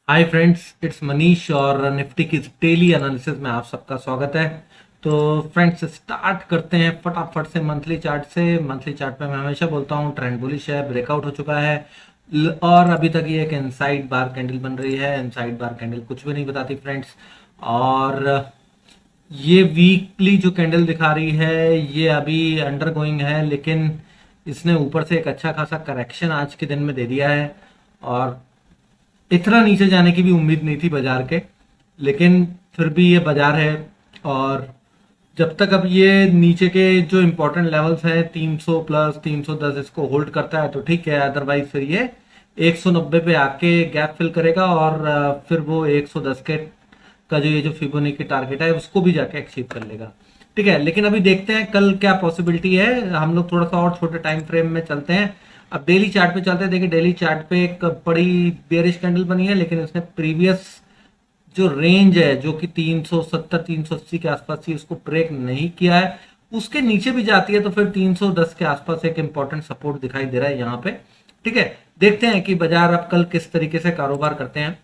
Hi friends, it's Manish और Nifty की daily analysis में आप सबका स्वागत है। तो फ्रेंड्स, स्टार्ट करते हैं फटाफट से मंथली चार्ट से। मंथली चार्ट पे मैं हमेशा बोलता हूँ ट्रेंड बुलिश है, ब्रेकआउट हो चुका है। और अभी तक ये एक इनसाइड बार कैंडल बन रही है। इनसाइड बार कैंडल कुछ भी नहीं बताती फ्रेंड्स। और ये वीकली जो कैंडल दिखा रही है ये अभी अंडर गोइंग है, लेकिन इसने ऊपर से एक अच्छा खासा करेक्शन आज के दिन में दे दिया है। और इतना नीचे जाने की भी उम्मीद नहीं थी बाजार के, लेकिन फिर भी ये बाजार है। और जब तक अब ये नीचे के जो इंपॉर्टेंट लेवल्स हैं 300 प्लस 310 इसको होल्ड करता है तो ठीक है, अदरवाइज फिर ये 190 पे आके गैप फिल करेगा और फिर वो 110 के का जो ये जो फिबोनाची टारगेट है उसको भी जाके अचीव कर लेगा। ठीक है, लेकिन अभी देखते हैं कल क्या पॉसिबिलिटी है। हम लोग थोड़ा सा और छोटे टाइम फ्रेम में चलते हैं। अब डेली चार्ट पे चलते हैं। देखिए, डेली चार्ट पे एक बड़ी बेयरिश कैंडल बनी है, लेकिन इसने प्रीवियस जो रेंज है जो कि 370 380 के आसपास थी उसको ब्रेक नहीं किया है। उसके नीचे भी जाती है तो फिर 310 के आसपास एक इंपॉर्टेंट सपोर्ट दिखाई दे रहा है यहाँ पे। ठीक है, देखते हैं कि बाजार अब कल किस तरीके से कारोबार करते हैं।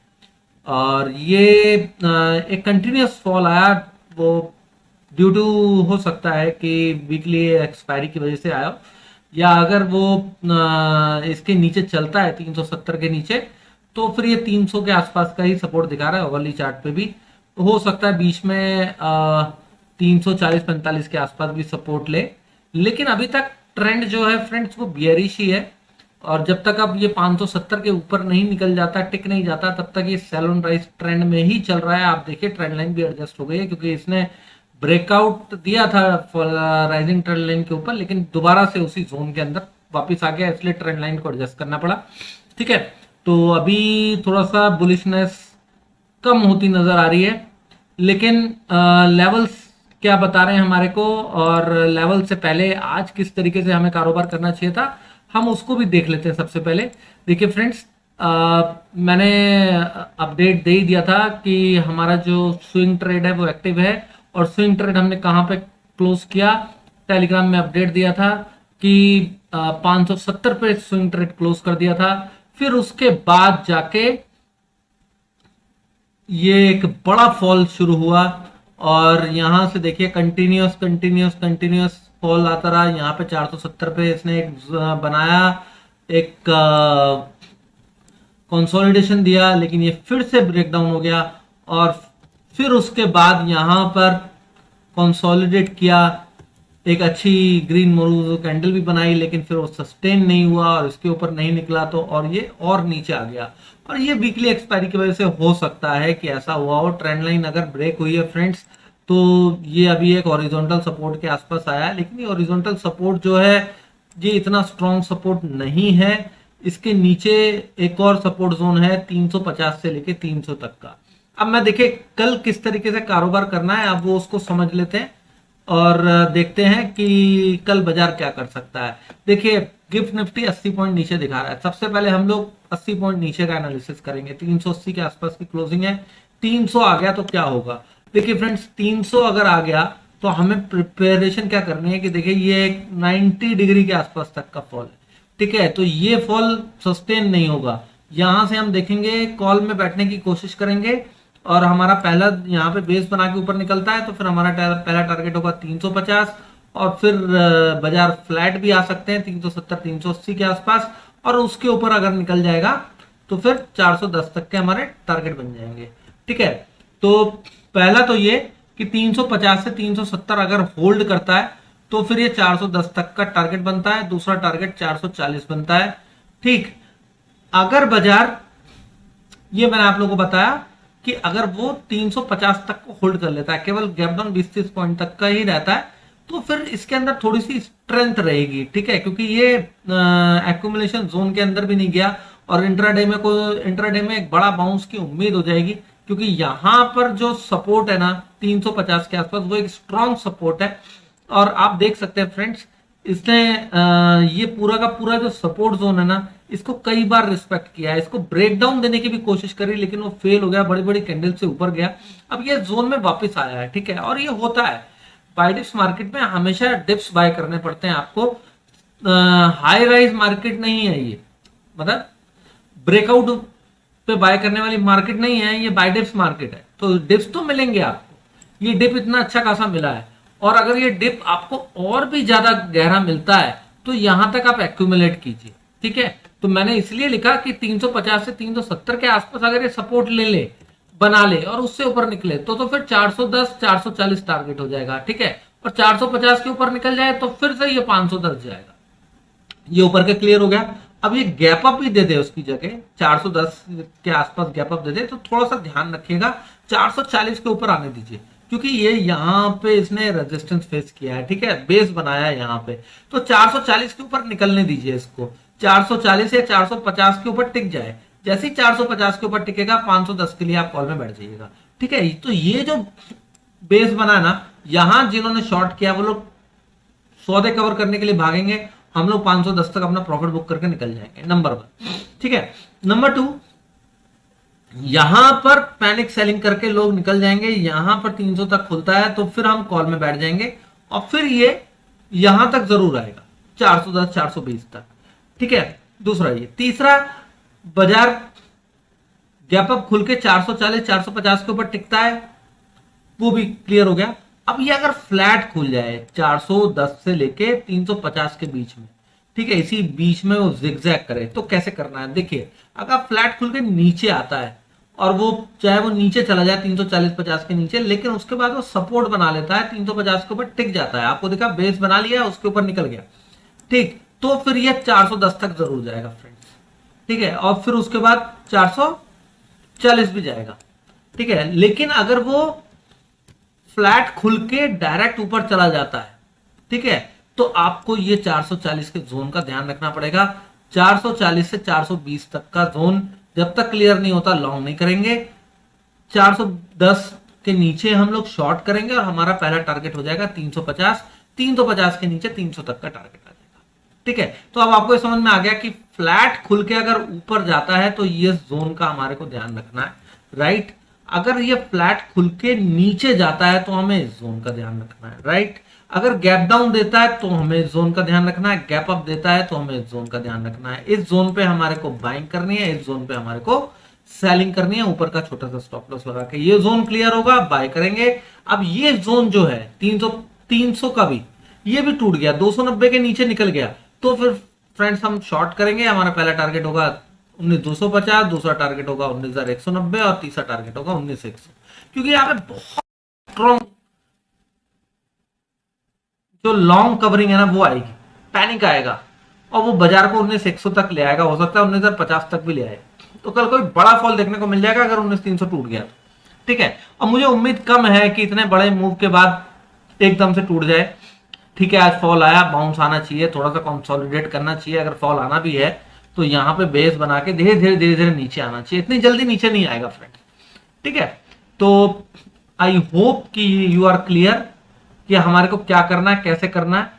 और ये एक कंटिन्यूस फॉल आया, वो ड्यू टू हो सकता है कि वीकली एक्सपायरी की वजह से आया हो, या अगर वो इसके नीचे चलता है 370 के नीचे तो फिर ये 300 के आसपास का ही सपोर्ट दिखा रहा है। ओवरली चार्ट पे भी तो हो सकता है बीच में 340-45 के आसपास भी सपोर्ट ले। लेकिन अभी तक ट्रेंड जो है फ्रेंड्स वो बियरिश ही है। और जब तक अब ये 570 के ऊपर नहीं निकल जाता, टिक नहीं जाता, तब तक ये सेल ऑन राइज ट्रेंड में ही चल रहा है। आप देखिए ट्रेंड लाइन भी एडजस्ट हो गई है, क्योंकि इसने ब्रेकआउट दिया था राइजिंग ट्रेंड लाइन के ऊपर, लेकिन दोबारा से उसी जोन के अंदर वापस आ गया, इसलिए ट्रेंड लाइन को एडजस्ट करना पड़ा। ठीक है, तो अभी थोड़ा सा बुलिशनेस कम होती नजर आ रही है, लेकिन लेवल्स क्या बता रहे हैं हमारे को, और लेवल से पहले आज किस तरीके से हमें कारोबार करना चाहिए था हम उसको भी देख लेते हैं। सबसे पहले देखिए फ्रेंड्स, मैंने अपडेट दे ही दिया था कि हमारा जो स्विंग ट्रेड है वो एक्टिव है। और स्विंग ट्रेड हमने कहाँ पे क्लोज किया, टेलीग्राम में अपडेट दिया था कि 570 पे स्विंग ट्रेड क्लोज कर दिया था। फिर उसके बाद जाके ये एक बड़ा फॉल शुरू हुआ, और यहां से देखिए कंटिन्यूस कंटिन्यूस कंटिन्यूस फॉल आता रहा। यहाँ पे 470 पे इसने एक बनाया, एक कंसोलिडेशन दिया, लेकिन ये फिर से ब्रेक डाउन हो गया। और फिर उसके बाद यहाँ पर कंसोलिडेट किया, एक अच्छी ग्रीन मोरूज कैंडल भी बनाई, लेकिन फिर वो सस्टेन नहीं हुआ और इसके ऊपर नहीं निकला, तो और ये और नीचे आ गया। और ये वीकली एक्सपायरी की वजह से हो सकता है कि ऐसा हुआ हो। ट्रेंड लाइन अगर ब्रेक हुई है फ्रेंड्स, तो ये अभी एक हॉरिजॉन्टल सपोर्ट के आसपास आया है, लेकिन ये हॉरिजॉन्टल सपोर्ट जो है ये इतना स्ट्रॉन्ग सपोर्ट नहीं है। इसके नीचे एक और सपोर्ट जोन है 350 से लेके 300 तक का। अब मैं देखिए कल किस तरीके से कारोबार करना है, अब वो उसको समझ लेते हैं और देखते हैं कि कल बाजार क्या कर सकता है। देखिए, गिफ्ट निफ्टी 80 पॉइंट नीचे दिखा रहा है। सबसे पहले हम लोग 80 पॉइंट नीचे का एनालिसिस करेंगे। 380 के आसपास की क्लोजिंग है, 300 आ गया तो क्या होगा। देखिए फ्रेंड्स, 300 अगर आ गया तो हमें प्रिपरेशन क्या करनी है कि देखिए ये एक 90 डिग्री के आसपास तक का फॉल है। ठीक है, तो ये फॉल सस्टेन नहीं होगा। यहां से हम देखेंगे, कॉल में बैठने की कोशिश करेंगे, और हमारा पहला यहाँ पे बेस बना के ऊपर निकलता है तो फिर हमारा पहला टारगेट होगा 350। और फिर बाजार फ्लैट भी आ सकते हैं 370 380 के आसपास, और उसके ऊपर अगर निकल जाएगा तो फिर 410 तक के हमारे टारगेट बन जाएंगे। ठीक है, तो पहला तो ये कि 350 से 370 अगर होल्ड करता है तो फिर ये 410 तक का टारगेट बनता है। दूसरा टारगेट 440 बनता है। ठीक, अगर बाजार, ये मैंने आप लोगों को बताया कि अगर वो 350 तक को होल्ड कर लेता है, केवल गैप डाउन 20-30 पॉइंट तक का ही रहता है, तो फिर इसके अंदर थोड़ी सी स्ट्रेंथ रहेगी। ठीक है, क्योंकि ये एक्यूमुलेशन जोन के अंदर भी नहीं गया, और इंट्राडे में एक बड़ा बाउंस की उम्मीद हो जाएगी, क्योंकि यहां पर जो सपोर्ट है ना 350 के आसपास वो एक स्ट्रॉन्ग सपोर्ट है। और आप देख सकते हैं फ्रेंड्स, इसने ये पूरा का पूरा जो सपोर्ट जोन है ना इसको कई बार रिस्पेक्ट किया है, इसको ब्रेक डाउन देने की भी कोशिश करी, लेकिन वो फेल हो गया, बड़ी बड़ी कैंडल से ऊपर गया। अब ये जोन में वापस आया है। ठीक है, और ये होता है बाय डिप्स मार्केट में, हमेशा डिप्स बाय करने पड़ते हैं आपको। हाई राइज मार्केट नहीं है ये, मतलब ब्रेकआउट पे बाय करने वाली मार्केट नहीं है, ये बाय डिप्स मार्केट है। तो डिप्स तो मिलेंगे आपको, ये डिप इतना अच्छा खासा मिला है, और अगर ये डिप आपको और भी ज्यादा गहरा मिलता है तो यहां तक आप एक्यूमुलेट कीजिए, ठीक है। तो मैंने इसलिए लिखा कि 350 से 370 के आसपास अगर ये सपोर्ट ले ले, बना ले और उससे ऊपर निकले तो फिर 410 440 टारगेट हो जाएगा, ठीक है। और 450 के ऊपर निकल जाए तो फिर से ये 510 जाएगा। ये ऊपर के क्लियर हो गया। अब ये गैप अप भी दे दे उसकी जगह 410 के आसपास गैप अप दे दे, तो थोड़ा सा ध्यान रखिएगा 440 के ऊपर आने दीजिए, क्योंकि ये यहाँ पे इसने रेजिस्टेंस फेस किया है, ठीक है, बेस बनाया है यहाँ पे। तो 440 के ऊपर निकलने दीजिए इसको, 440 या 450 के ऊपर टिक जाए। जैसे ही 450 के ऊपर टिकेगा 510 के लिए आप कॉल में बैठ जाइएगा, ठीक है। तो ये जो बेस बना है ना, यहां जिन्होंने शॉर्ट किया वो लोग सौदे कवर करने के लिए भागेंगे, हम लोग 510 तक अपना प्रॉफिट बुक करके निकल जाएंगे, नंबर 1, ठीक है। नंबर 2, यहां पर पैनिक सेलिंग करके लोग निकल जाएंगे, यहां पर 300 तक खुलता है तो फिर हम कॉल में बैठ जाएंगे और फिर ये यहां तक जरूर आएगा 410 420 तक, ठीक है। दूसरा ये। तीसरा, बाजार गैप अप खुल के 440 450 के ऊपर टिकता है, वो भी क्लियर हो गया। अब ये अगर फ्लैट खुल जाए 410 से लेके 350 के बीच में, ठीक है, इसी बीच में वो जिगजैग करे, तो कैसे करना है देखिए। अगर फ्लैट खुल के नीचे आता है और वो चाहे वो नीचे चला जाए 340-50 के नीचे, लेकिन उसके बाद वो सपोर्ट बना लेता है 350 के ऊपर टिक जाता है, आपको देखा बेस बना लिया उसके ऊपर निकल गया, ठीक, तो फिर ये 410 तक जरूर जाएगा फ्रेंड्स, ठीक है। और फिर उसके बाद 440 भी जाएगा, ठीक है। लेकिन अगर वो फ्लैट खुल के डायरेक्ट ऊपर चला जाता है, ठीक है, तो आपको ये 440 के जोन का ध्यान रखना पड़ेगा। 440 से 420 तक का जोन जब तक क्लियर नहीं होता लॉन्ग नहीं करेंगे। 410 के नीचे हम लोग शॉर्ट करेंगे और हमारा पहला टारगेट हो जाएगा 350। 350 के नीचे 300 तक का टारगेट आ जाएगा, ठीक है। तो अब आपको समझ में आ गया कि फ्लैट खुल के अगर ऊपर जाता है तो ये जोन का हमारे को ध्यान रखना है, राइट। अगर ये फ्लैट खुल के नीचे जाता है तो हमें इस जोन का ध्यान रखना है, राइट। अगर गैप डाउन देता है तो हमें इस जोन का ध्यान रखना है, गैप अप देता है तो हमें इस जोन का ध्यान रखना है। इस जोन पे हमारे को बाइंग करनी है, इस जोन पे हमारे को सेलिंग करनी है, ऊपर का छोटा सा स्टॉप लॉस लगा के। ये जोन क्लियर होगा, बाय करेंगे। अब ये जोन जो है 300 का भी, ये भी टूट गया, 290 के नीचे निकल गया, तो फिर फ्रेंड्स हम शॉर्ट करेंगे। हमारा पहला टारगेट होगा 19,250, दूसरा टारगेट होगा 19,190 और तीसरा टारगेट होगा 19,100, क्योंकि यहाँ पे बहुत स्ट्रॉन्ग जो लॉन्ग कवरिंग है ना वो आएगी, पैनिक आएगा और वो बाजार को 19,100 तक ले आएगा, हो सकता है 19,050 तक भी ले आए। तो कल कोई बड़ा फॉल देखने को मिल जाएगा अगर 19,300 टूट गया तो, ठीक है। और मुझे उम्मीद कम है कि इतने बड़े मूव के बाद एकदम से टूट जाए, ठीक है। आज फॉल आया, बाउंस आना चाहिए, थोड़ा सा कंसोलिडेट करना चाहिए। अगर फॉल आना भी है तो यहाँ पे बेस बना के धीरे धीरे नीचे आना चाहिए, इतनी जल्दी नीचे नहीं आएगा फ्रेंड्स, ठीक है। तो आई होप कि यू आर क्लियर कि हमारे को क्या करना है, कैसे करना है,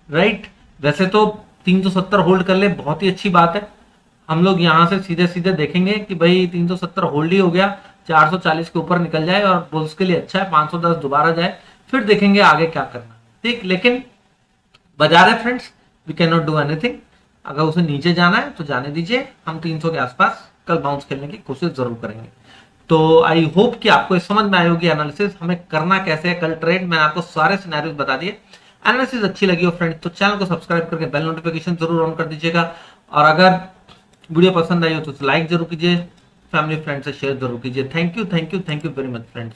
राइट। वैसे तो 370 होल्ड कर ले, बहुत ही अच्छी बात है। हम लोग यहां से सीधे सीधे देखेंगे कि भाई 370 होल्ड ही हो गया, 440 के ऊपर निकल जाए और बुल्स के लिए अच्छा है, 510 दोबारा जाए, फिर देखेंगे आगे क्या करना, ठीक। लेकिन बाजार है friends, we can not do anything. अगर उसे नीचे जाना है तो जाने दीजिए, हम 300 के आसपास कल बाउंस खेलने की कोशिश जरूर करेंगे। तो आई होप कि आपको समझ में आई होगी एनालिसिस, हमें करना कैसे है कल ट्रेड। मैंने आपको सारे सिनेरियोस बता दिए। एनालिसिस अच्छी लगी हो फ्रेंड्स तो चैनल को सब्सक्राइब करके बेल नोटिफिकेशन जरूर ऑन कर दीजिएगा, और अगर वीडियो पसंद आई हो तो लाइक जरूर कीजिए, फैमिली फ्रेंड से शेयर जरूर कीजिए। Thank you very much friends.